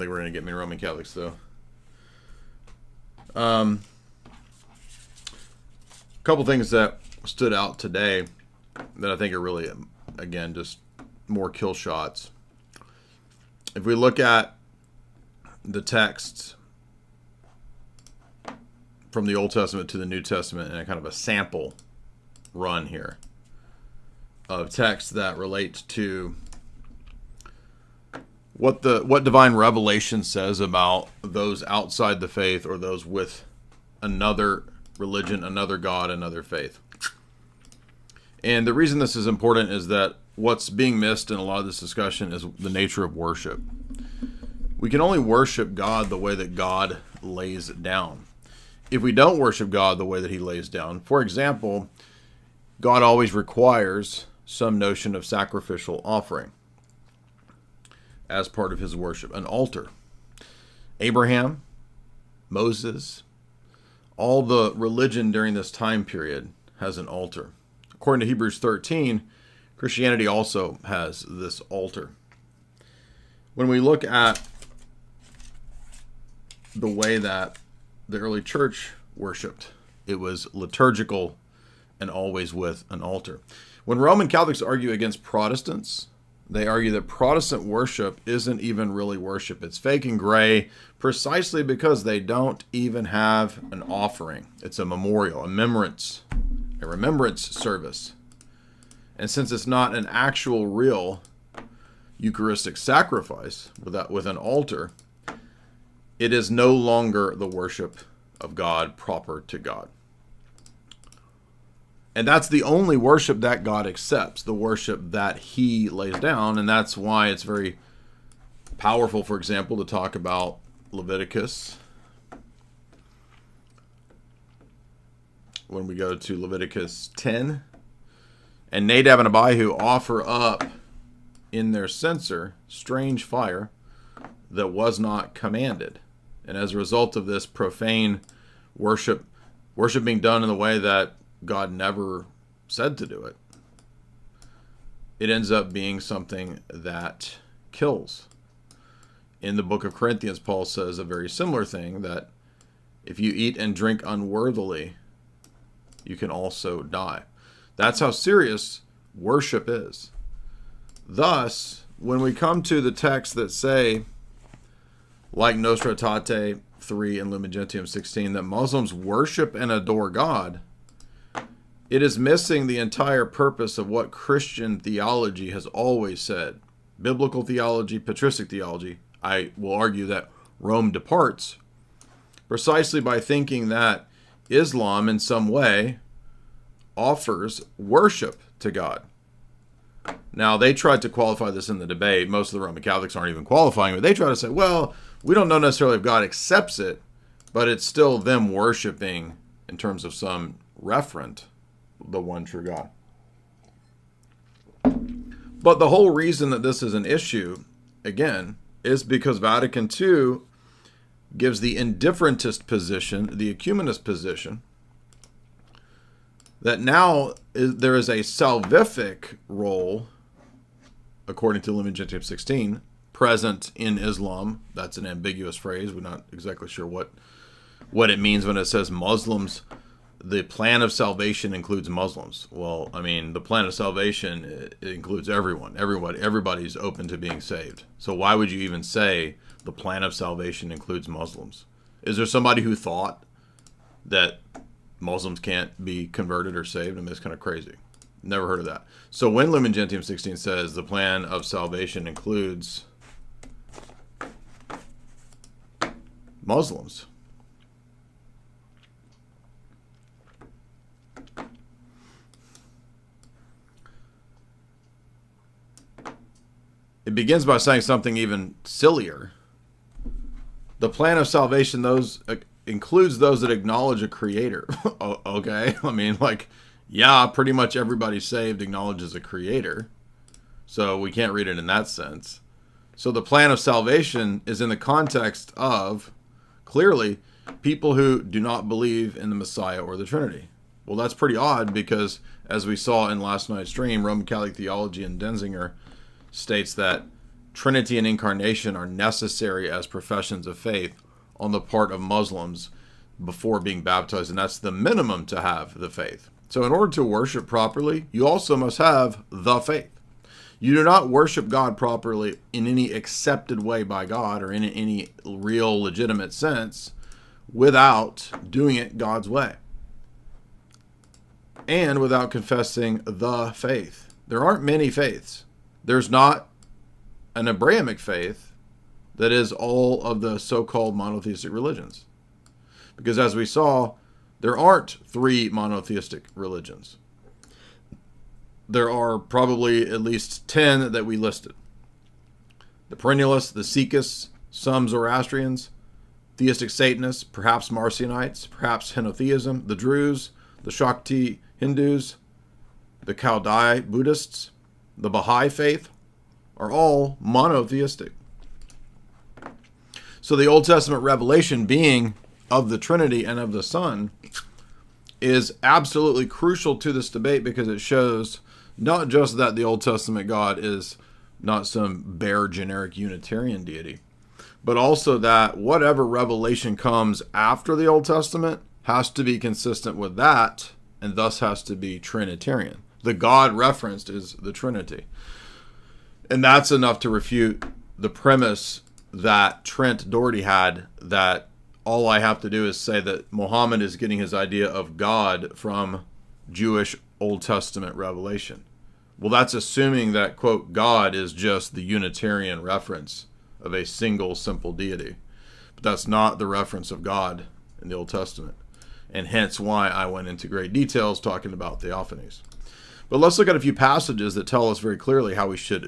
think we're going to get many Roman Catholics, though. A couple things that stood out today that I think are really, again, just more kill shots. If we look at the texts from the Old Testament to the New Testament in a kind of a sample run here of texts that relate to what divine revelation says about those outside the faith or those with another religion, another God, another faith. And the reason this is important is that what's being missed in a lot of this discussion is the nature of worship. We can only worship God the way that God lays down. If we don't worship God the way that he lays down, for example, God always requires some notion of sacrificial offering as part of his worship, an altar. Abraham, Moses, all the religion during this time period has an altar. According to Hebrews 13, Christianity also has this altar. When we look at the way that the early church worshipped, it was liturgical and always with an altar. When Roman Catholics argue against Protestants, they argue that Protestant worship isn't even really worship. It's fake and gray precisely because they don't even have an offering. It's a memorial, a remembrance service. And since it's not an actual real Eucharistic sacrifice with an altar, it is no longer the worship of God proper to God. And that's the only worship that God accepts, the worship that he lays down. And that's why it's very powerful, for example, to talk about Leviticus. When we go to Leviticus 10, and Nadab and Abihu offer up in their censer strange fire that was not commanded. And as a result of this profane worship being done in the way that God never said to do it, it ends up being something that kills. In the book of Corinthians, Paul says a very similar thing, that if you eat and drink unworthily, you can also die. That's how serious worship is. Thus, when we come to the texts that say, like Nostra Aetate 3 and Lumen Gentium 16, that Muslims worship and adore God, it is missing the entire purpose of what Christian theology has always said. Biblical theology, patristic theology. I will argue that Rome departs precisely by thinking that Islam in some way offers worship to God. Now, they tried to qualify this in the debate. Most of the Roman Catholics aren't even qualifying, but they try to say, well, we don't know necessarily if God accepts it, but it's still them worshiping in terms of some referent the one true God. But the whole reason that this is an issue, again, is because Vatican II gives the indifferentist position, the ecumenist position, that now there is a salvific role, according to Lumen Gentium 16, present in Islam. That's an ambiguous phrase. We're not exactly sure what it means when it says Muslims. The plan of salvation includes Muslims. Well, I mean, the plan of salvation it includes everyone. Everybody's open to being saved. So why would you even say the plan of salvation includes Muslims? Is there somebody who thought that Muslims can't be converted or saved? I mean, it's kind of crazy. Never heard of that. So when Lumen Gentium 16 says the plan of salvation includes Muslims, it begins by saying something even sillier. The plan of salvation includes those that acknowledge a creator. Okay? I mean, yeah, pretty much everybody saved acknowledges a creator. So we can't read it in that sense. So the plan of salvation is in the context of, clearly, people who do not believe in the Messiah or the Trinity. Well, that's pretty odd because, as we saw in last night's stream, Roman Catholic Theology and Denzinger states that Trinity and incarnation are necessary as professions of faith on the part of Muslims before being baptized, and that's the minimum to have the faith. So in order to worship properly, you also must have the faith. You do not worship God properly in any accepted way by God or in any real legitimate sense without doing it God's way and without confessing the faith. There aren't many faiths. There's not an Abrahamic faith that is all of the so-called monotheistic religions. Because as we saw, there aren't 3 monotheistic religions. There are probably at least 10 that we listed. The perennialists, the Sikhists, some Zoroastrians, theistic Satanists, perhaps Marcionites, perhaps henotheism, the Druze, the Shakti Hindus, the Chaldai Buddhists, the Baha'i faith, are all monotheistic. So the Old Testament revelation being of the Trinity and of the Son is absolutely crucial to this debate, because it shows not just that the Old Testament God is not some bare generic Unitarian deity, but also that whatever revelation comes after the Old Testament has to be consistent with that, and thus has to be Trinitarian. The God referenced is the Trinity. And that's enough to refute the premise that Trent Doherty had, that all I have to do is say that Muhammad is getting his idea of God from Jewish Old Testament revelation. Well, that's assuming that, quote, God is just the Unitarian reference of a single simple deity. But that's not the reference of God in the Old Testament. And hence why I went into great details talking about theophanies. But let's look at a few passages that tell us very clearly how we should